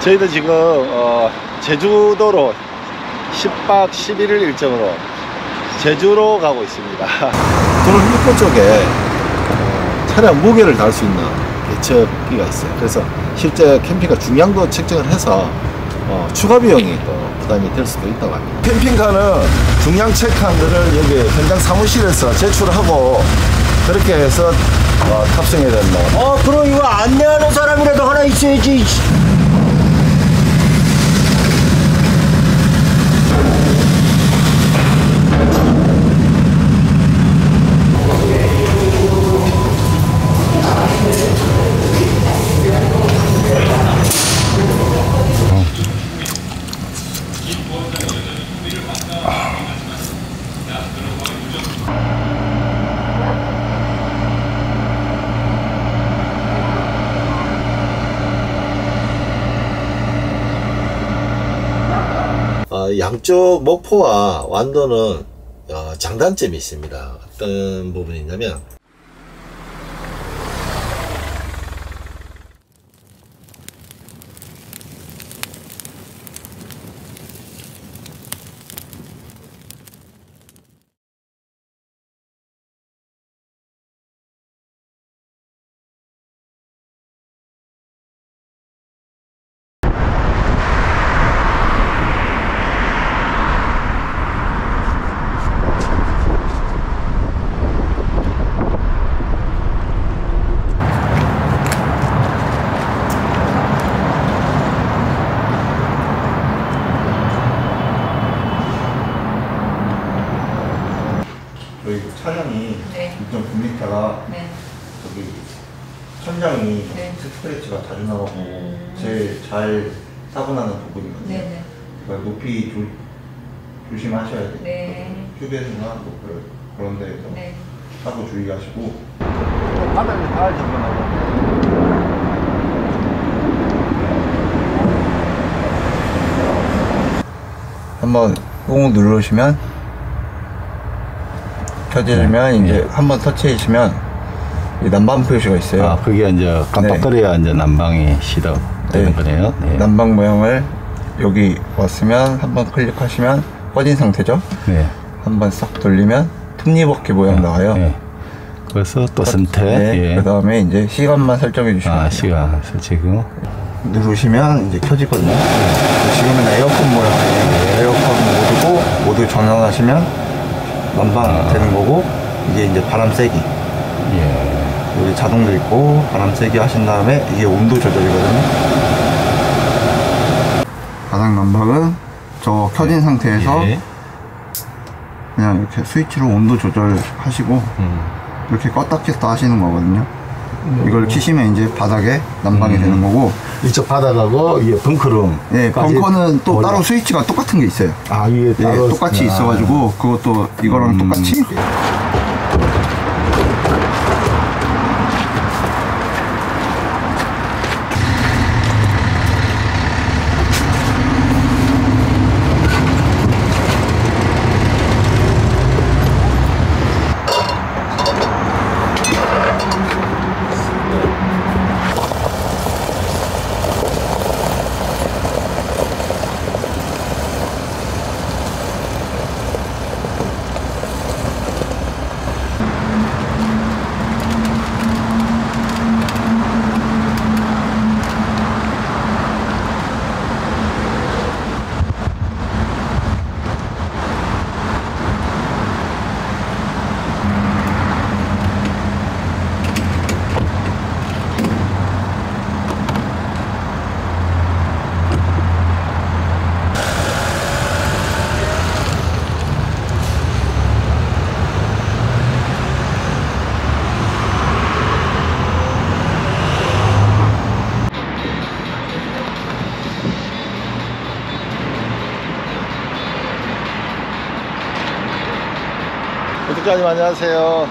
저희도 지금 제주도로 10박 11일 일정으로 제주로 가고 있습니다. 도로 입구 쪽에 차량 무게를 달 수 있는 대처기가 있어요. 그래서 실제 캠핑카 중량도 측정을 해서 추가 비용이 또 부담이 될 수도 있다고 합니다. 캠핑카는 중량 체크한 거를 여기 현장 사무실에서 제출하고 그렇게 해서 탑승해야 된다. 그럼 이거 안내하는 사람이라도 하나 있어야지. 양쪽 목포와 완도는 장단점이 있습니다. 어떤 부분이 있냐면 저희 차량이 6.9m가 저기 천장이 스크래치가 자주 나오고 제일 잘 사고 나는 부분이거든요. 그러니까 높이 조심하셔야 돼요. 휴게소나 뭐 그런 데에서 사고 주의하시고 바닥에 닿을 정도라고. 한번 꾹 누르시면 켜지면 이제 한번 터치해주시면 이 난방 표시가 있어요. 그게 이제 깜빡거려야 이제 난방이 시작되는 거네요. 난방 모양을 여기 왔으면 한번 클릭하시면 꺼진 상태죠. 한번 싹 돌리면 톱니바퀴 모양 나와요. 그래서 또 선택. 그 다음에 이제 시간만 설정해 주시면 돼요. 시간 설정. 누르시면 이제 켜지거든요. 지금은 에어컨 모양이에요. 에어컨 모두 전환하시면 난방 되는 거고, 이게 이제 바람 세기. 여기 자동도 있고 바람 세기 하신 다음에 이게 온도 조절이거든요. 바닥 난방은 저 켜진 상태에서 그냥 이렇게 스위치로 온도 조절하시고 이렇게 껐다 켰다 하시는 거거든요. 이걸 키시면 이제 바닥에 난방이 되는 거고, 이쪽 바닥하고 이 벙커룸. 벙커는 또 따로 스위치가 똑같은 게 있어요. 위에 따로 똑같이 있어가지고 그것도 이거랑 똑같이. 구독자님 안녕하세요.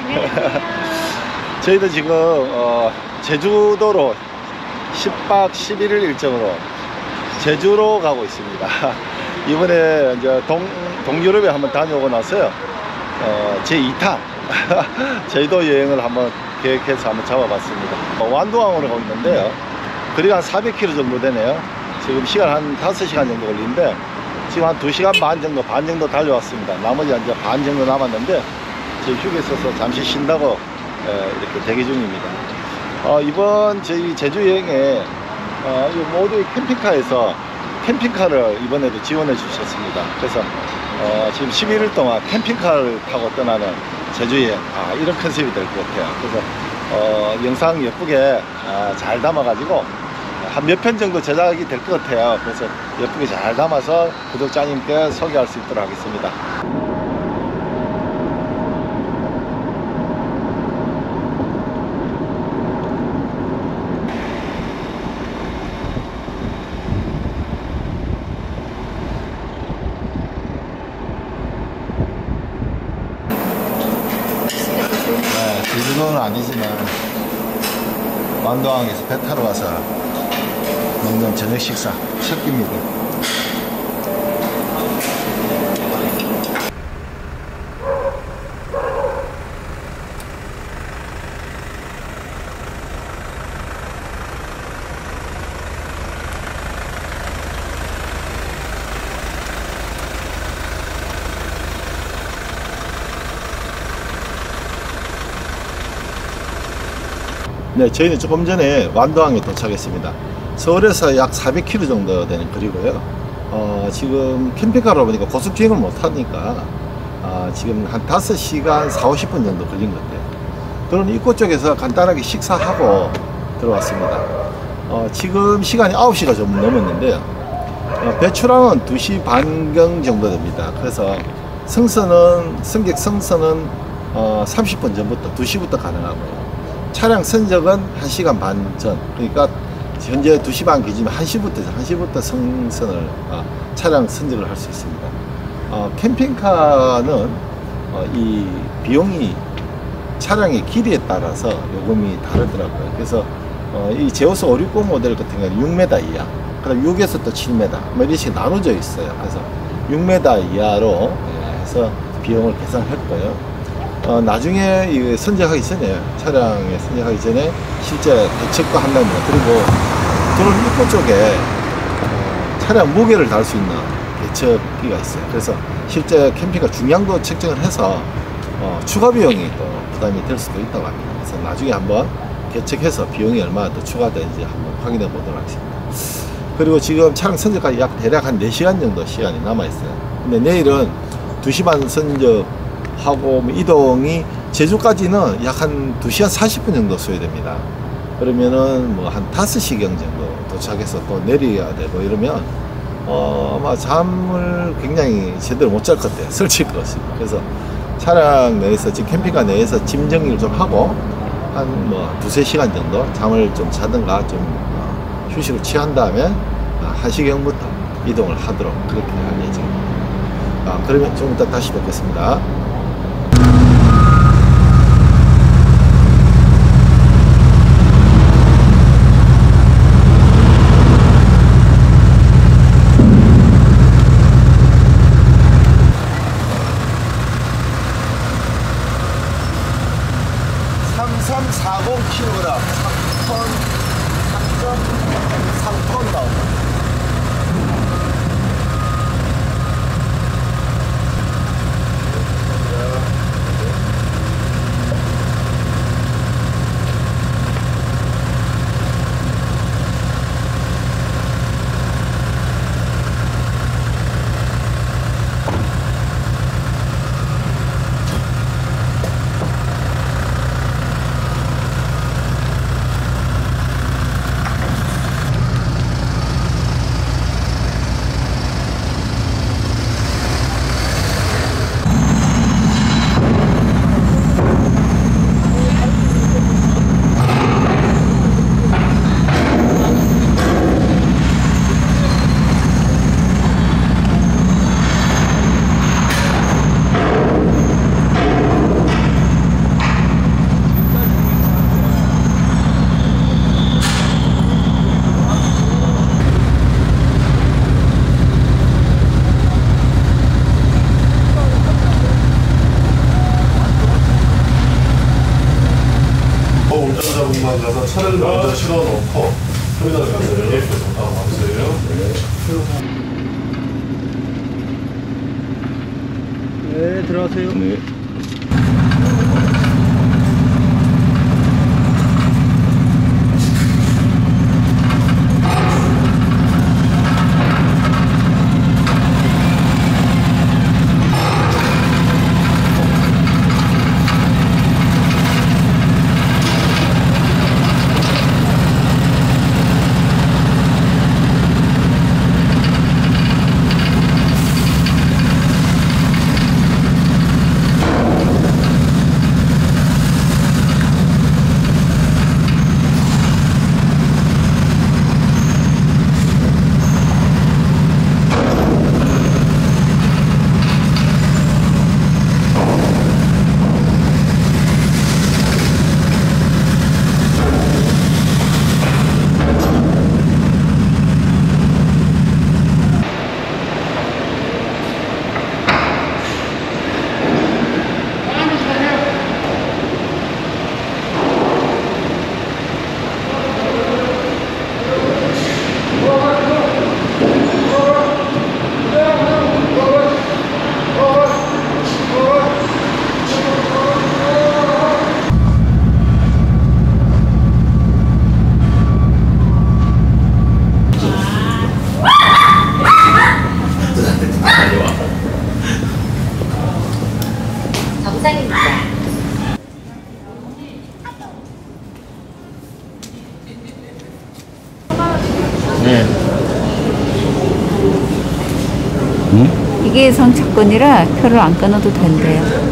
저희도 지금 제주도로 10박 11일 일정으로 제주로 가고 있습니다. 이번에 이제 동유럽에 한번 다녀오고 나서요, 제 2탄 제주도 여행을 한번 계획해서 한번 잡아봤습니다. 완도항으로 가고 있는데요, 거리가 한 400km 정도 되네요. 지금 시간 한 5시간 정도 걸리는데 지금 한 2시간 반 정도 달려왔습니다. 나머지 이제 반 정도 남았는데 저희 휴게 있어서 잠시 쉰다고 이렇게 대기 중입니다. 이번 저희 제주 여행에 모두 캠핑카에서 캠핑카를 이번에도 지원해 주셨습니다. 그래서 지금 11일 동안 캠핑카를 타고 떠나는 제주 여행, 이런 컨셉이 될 것 같아요. 그래서 영상 예쁘게 잘 담아가지고 한 몇 편 정도 제작이 될 것 같아요. 그래서 예쁘게 잘 담아서 구독자님께 소개할 수 있도록 하겠습니다. 제주도는 아니지만 완도항에서 배 타러 와서 먹는 저녁 식사 첫 끼입니다. 네, 저희는 조금 전에 완도항에 도착했습니다. 서울에서 약 400km 정도 되는 거리고요. 지금 캠핑카로 보니까 고속주행을 못하니까 지금 한 5시간 40-50분 정도 걸린 것 같아요. 그런 입구 쪽에서 간단하게 식사하고 들어왔습니다. 지금 시간이 9시가 좀 넘었는데요. 배출항은 2시 반경 정도 됩니다. 그래서 승객 성선은 30분 전부터 2시부터 가능하고요. 차량 선적은 1시간 반 전, 그러니까 현재 2시 반 기준이면 1시부터 성선을 차량 선적을 할 수 있습니다. 캠핑카는 이 비용이 차량의 길이에 따라서 요금이 다르더라고요. 그래서 이 제오스 560 모델 같은 경우는 6m 이하, 그다음 6에서 또 7m 뭐 이렇게 나눠져 있어요. 그래서 6m 이하로 해서 비용을 계산했고요. 나중에 이 선적하기 전에, 차량에 선적하기 전에 실제 대책도 한답니다. 그리고 도로 입구 쪽에 차량 무게를 달 수 있는 대책기가 있어요. 그래서 실제 캠핑카 중량도 측정을 해서 추가 비용이 또 부담이 될 수도 있다고 합니다. 그래서 나중에 한번 계측해서 비용이 얼마나 더 추가되는지 한번 확인해 보도록 하겠습니다. 그리고 지금 차량 선적까지 대략 한 4시간 정도 시간이 남아 있어요. 근데 내일은 2시 반 선적하고 이동이 제주까지는 약 한 2시간 40분 정도 소요됩니다. 그러면은 뭐 한 5시경 정도 도착해서 또 내려야 되고 이러면 아마 잠을 굉장히 제대로 못 잘 것 같아요. 설칠 것 같습니다. 그래서 차량 내에서, 지금 캠핑카 내에서 짐 정리를 좀 하고 한 뭐 2-3시간 정도 잠을 좀 자든가 좀 휴식을 취한 다음에 1시경부터 이동을 하도록 그렇게 할 예정입니다. 그러면 좀 이따 다시 뵙겠습니다. 운전자분만 가서 차를 먼저 실어놓고 터미널 가서 연예표 정답 와주세요. 네, 들어가세요. 네. 정상입니다. 네. 이게 선착권이라 표를 안 끊어도 된대요.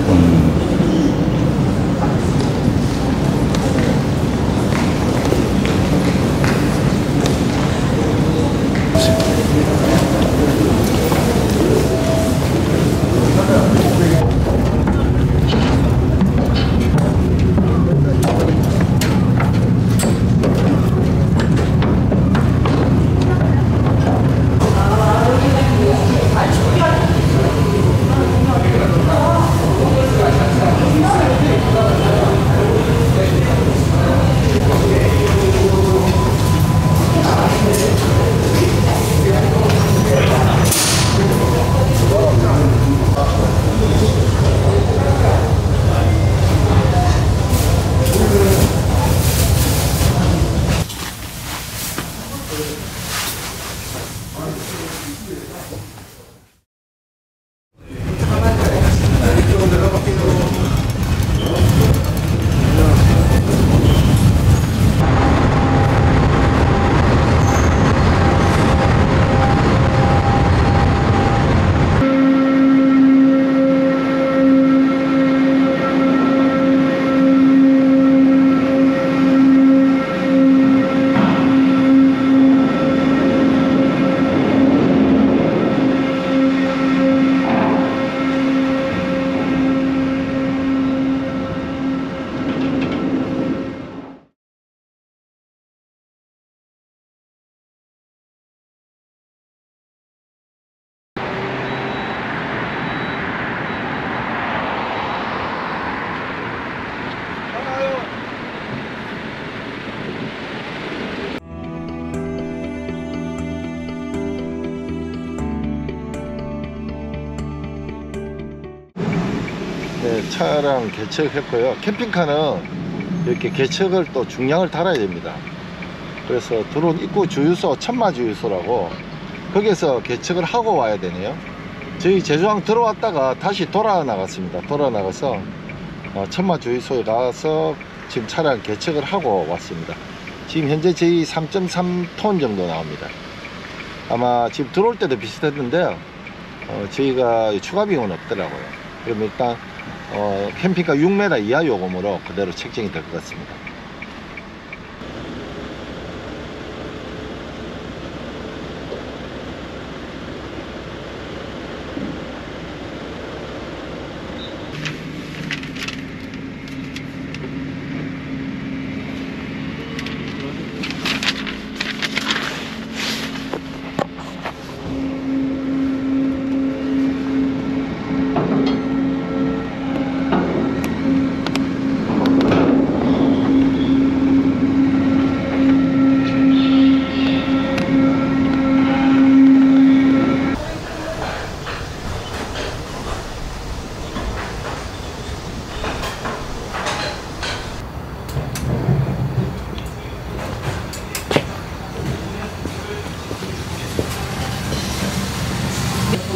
네, 차량 개척했고요. 캠핑카는 이렇게 개척을 또 중량을 달아야 됩니다. 그래서 들어온 입구 주유소 천마 주유소라고 거기에서 개척을 하고 와야 되네요. 저희 제주항 들어왔다가 다시 돌아 나갔습니다. 돌아 나가서 천마 주유소에 가서 지금 차량 개척을 하고 왔습니다. 지금 현재 저희 3.3톤 정도 나옵니다. 아마 지금 들어올 때도 비슷했는데요. 저희가 추가 비용은 없더라고요. 그럼 일단 캠핑카 6m 이하 요금으로 그대로 책정이 될 것 같습니다.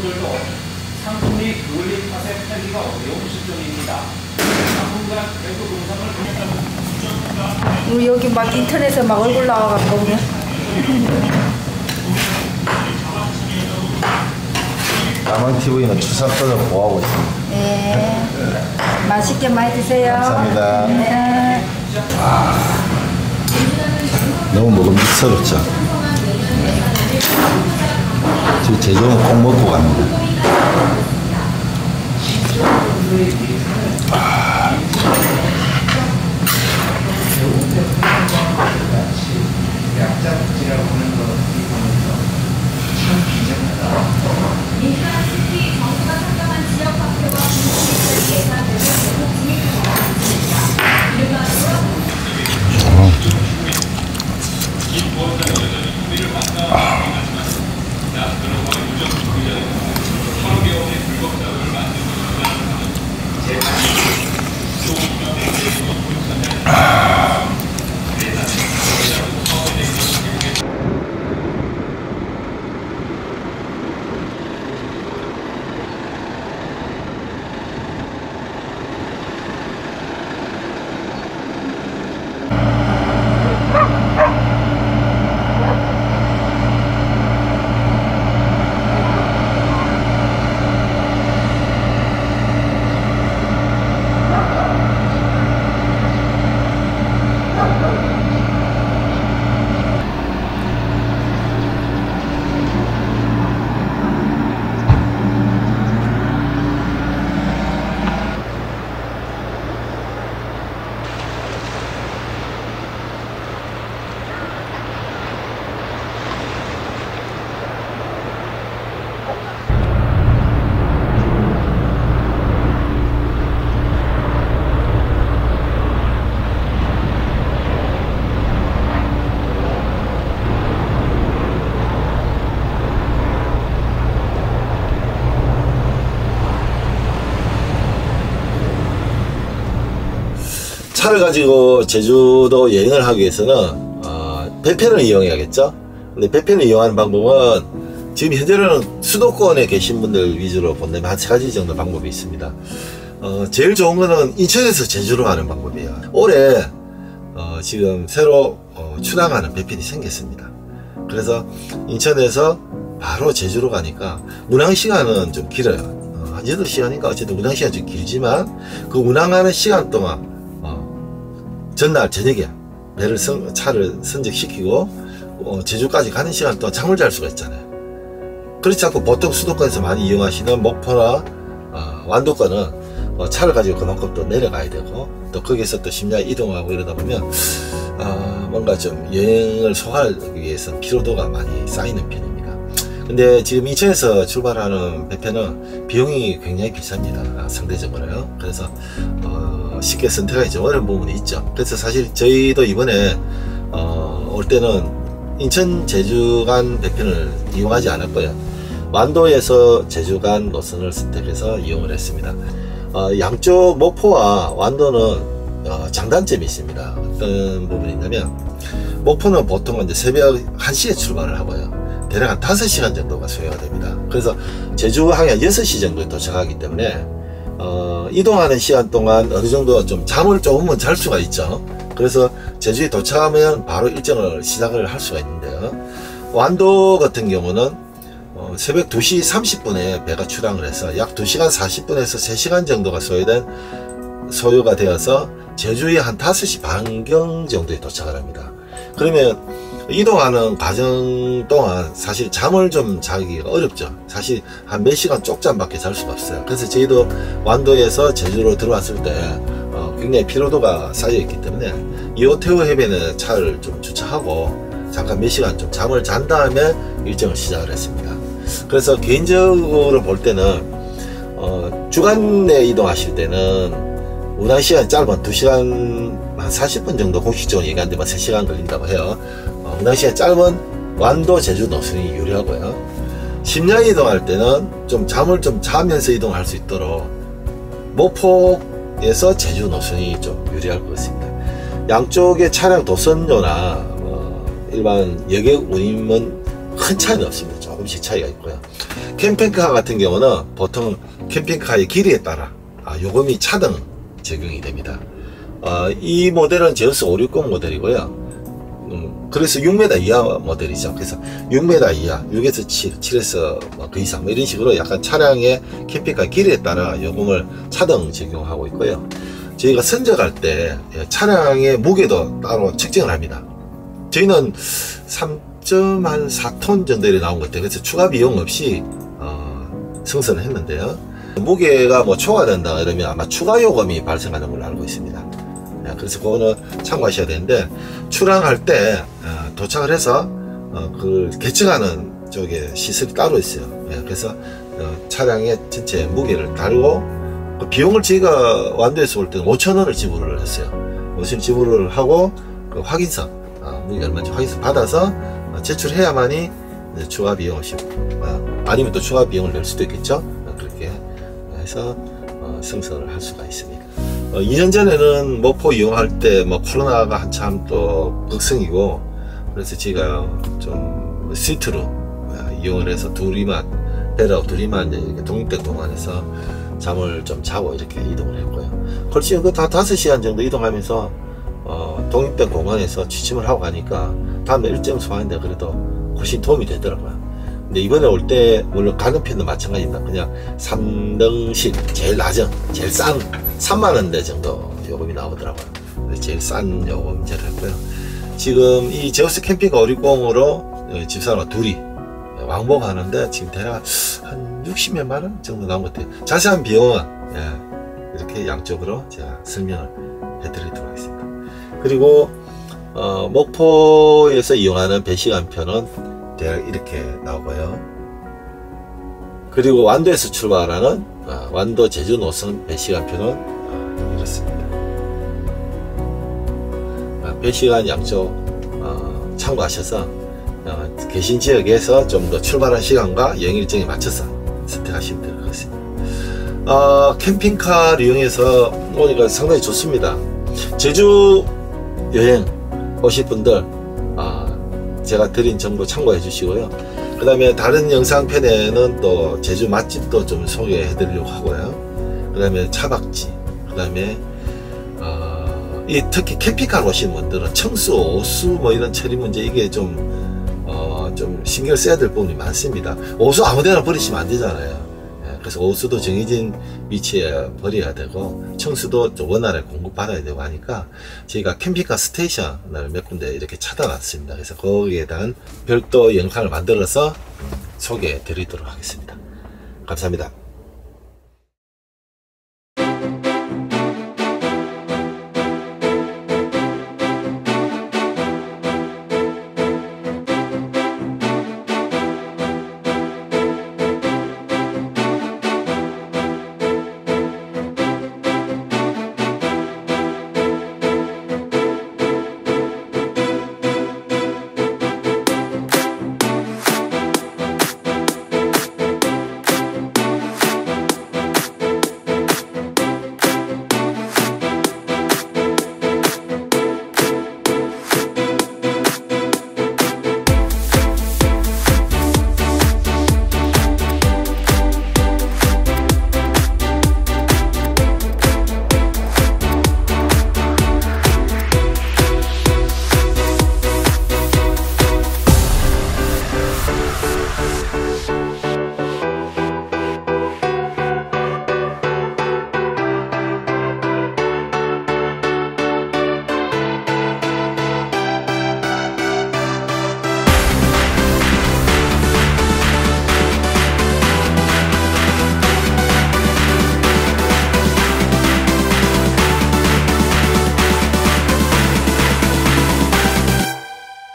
농부들도 상품이 그을린 탓에 팔기가 어려운 실정입니다. 당분간 대구 농산물 우리 여기 막 인터넷에 막 얼굴 나와가지고 그냥. 남한TV는 추상권을 보호하고 있습니다. 네. 맛있게 많이 드세요. 감사합니다. 네. 너무 먹음직스럽죠. 저희 제주는 꼭 먹고 갑니다. 차를 가지고 제주도 여행을 하기 위해서는 배편을 이용해야겠죠. 근데 배편을 이용하는 방법은 지금 현재는 수도권에 계신 분들 위주로 본다면 한 3가지 정도 방법이 있습니다. 제일 좋은 거는 인천에서 제주로 가는 방법이에요. 올해 지금 새로 출항하는 배편이 생겼습니다. 그래서 인천에서 바로 제주로 가니까 운항 시간은 좀 길어요. 한 8시간인가 어쨌든 운항 시간이 좀 길지만 그 운항하는 시간 동안 전날 저녁에 차를 선적시키고 제주까지 가는 시간 동안 잠을 잘 수가 있잖아요. 그렇지 않고 보통 수도권에서 많이 이용하시는 목포나 완도권은 차를 가지고 그만큼 또 내려가야 되고 또 거기에서 또 심야에 이동하고 이러다 보면 뭔가 좀 여행을 소화하기 위해서 피로도가 많이 쌓이는 편입니다. 근데 지금 인천에서 출발하는 배편은 비용이 굉장히 비쌉니다. 상대적으로요. 그래서 쉽게 선택하기 좀 어려운 부분이 있죠. 그래서 사실 저희도 이번에 올 때는 인천 제주 간 배편을 이용하지 않았고요. 완도에서 제주 간 노선을 선택해서 이용을 했습니다. 양쪽 목포와 완도는 장단점이 있습니다. 어떤 부분이 있냐면 목포는 보통 이제 새벽 1시에 출발을 하고요. 대략 한 5시간 정도가 소요가 됩니다. 그래서 제주 항해 6시 정도에 도착하기 때문에 이동하는 시간 동안 어느 정도 좀 잠을 조금은 잘 수가 있죠. 그래서 제주에 도착하면 바로 일정을 시작을 할 수가 있는데요. 완도 같은 경우는 새벽 2시 30분에 배가 출항을 해서 약 2시간 40분에서 3시간 정도가 소요가 되어서 제주에 한 5시 반경 정도에 도착을 합니다. 그러면 이동하는 과정 동안 사실 잠을 좀 자기가 어렵죠. 사실 한 몇 시간 쪽잠밖에 잘 수가 없어요. 그래서 저희도 완도에서 제주로 들어왔을 때 굉장히 피로도가 쌓여 있기 때문에 이호태우 해변에 차를 좀 주차하고 잠깐 몇 시간 좀 잠을 잔 다음에 일정을 시작을 했습니다. 그래서 개인적으로 볼 때는 주간 내 이동하실 때는 운항 시간이 짧은 2시간 한 40분 정도 공식적으로 얘기하는데 3시간 걸린다고 해요. 운항 시간이 짧은 완도 제주 노선이 유리하고요. 심야 이동할 때는 좀 잠을 좀 자면서 이동할 수 있도록 목포에서 제주 노선이 좀 유리할 것 같습니다. 양쪽의 차량 도선료나 일반 여객 운임은 큰 차이는 없습니다. 조금씩 차이가 있고요. 캠핑카 같은 경우는 보통 캠핑카의 길이에 따라 요금이 차등 적용이 됩니다. 이 모델은 제우스 560 모델이고요. 그래서 6m 이하 모델이죠. 그래서 6m 이하, 6에서 7, 7에서 그 이상 뭐 이런 식으로 약간 차량의 캠핑카 길이에 따라 요금을 차등 적용하고 있고요. 저희가 선적할 때 차량의 무게도 따로 측정을 합니다. 저희는 3.4톤 정도 나온 것 같아요. 그래서 추가 비용 없이 승선을 했는데요. 무게가 뭐 초과된다 이러면 아마 추가 요금이 발생하는 걸로 알고 있습니다. 그래서 그거는 참고하셔야 되는데, 출항할 때 도착을 해서 그걸 개측하는 쪽에 시설이 따로 있어요. 그래서 차량의 전체 무게를 달고 그 비용을 저희가 완도에서 올 때는 5,000원을 지불을 했어요. 5,000원 지불을 하고 그 확인서, 무게 얼마인지 확인서 받아서 제출해야만이 추가 비용 없이, 아니면 또 추가 비용을 낼 수도 있겠죠. 그렇게 해서 승선을 할 수가 있습니다. 2년 전에는 목포 이용할 때 뭐 코로나가 한참 또 극성이고, 그래서 제가 좀 스위트로 이용을 해서 배라고 둘이만 이렇게 독립대공원에서 잠을 좀 자고 이렇게 이동을 했고요. 훨씬 그 다 5시간 정도 이동하면서 독립대공원에서 취침을 하고 가니까 다음날 일정 소화하는데 그래도 훨씬 도움이 되더라고요. 근데 이번에 올 때 물론 가는 편도 마찬가지입니다. 그냥 3등실 제일 낮은, 제일 싼 3만원대 정도 요금이 나오더라고요. 제일 싼 요금제를 했고요. 지금 이 제우스 캠핑카 560으로 집사람과 둘이 왕복하는데 지금 대략 한 60몇만원 정도 나온 것 같아요. 자세한 비용은 이렇게 양쪽으로 제가 설명을 해드리도록 하겠습니다. 그리고 목포에서 이용하는 배시간표는 대략 이렇게 나오고요. 그리고 완도에서 출발하는 완도 제주 노선 배시간표는 이렇습니다. 배시간 양쪽 참고하셔서 계신 지역에서 좀 더 출발한 시간과 여행 일정에 맞춰서 선택하시면 될 것 같습니다. 캠핑카를 이용해서 오니까 상당히 좋습니다. 제주 여행 오실 분들 제가 드린 정보 참고해 주시고요. 그 다음에 다른 영상편에는 또 제주 맛집도 좀 소개해 드리려고 하고요. 그 다음에 차박지, 그 다음에 특히 캠핑카로 오시는 분들은 청수, 오수 뭐 이런 처리 문제 이게 좀 신경을 써야 될 부분이 많습니다. 오수 아무데나 버리시면 안 되잖아요. 그래서 오수도 정해진 위치에 버려야 되고 청수도 원활하게 공급받아야 되고 하니까 저희가 캠핑카 스테이션을 몇 군데 이렇게 찾아놨습니다. 그래서 거기에 대한 별도 영상을 만들어서 소개해 드리도록 하겠습니다. 감사합니다.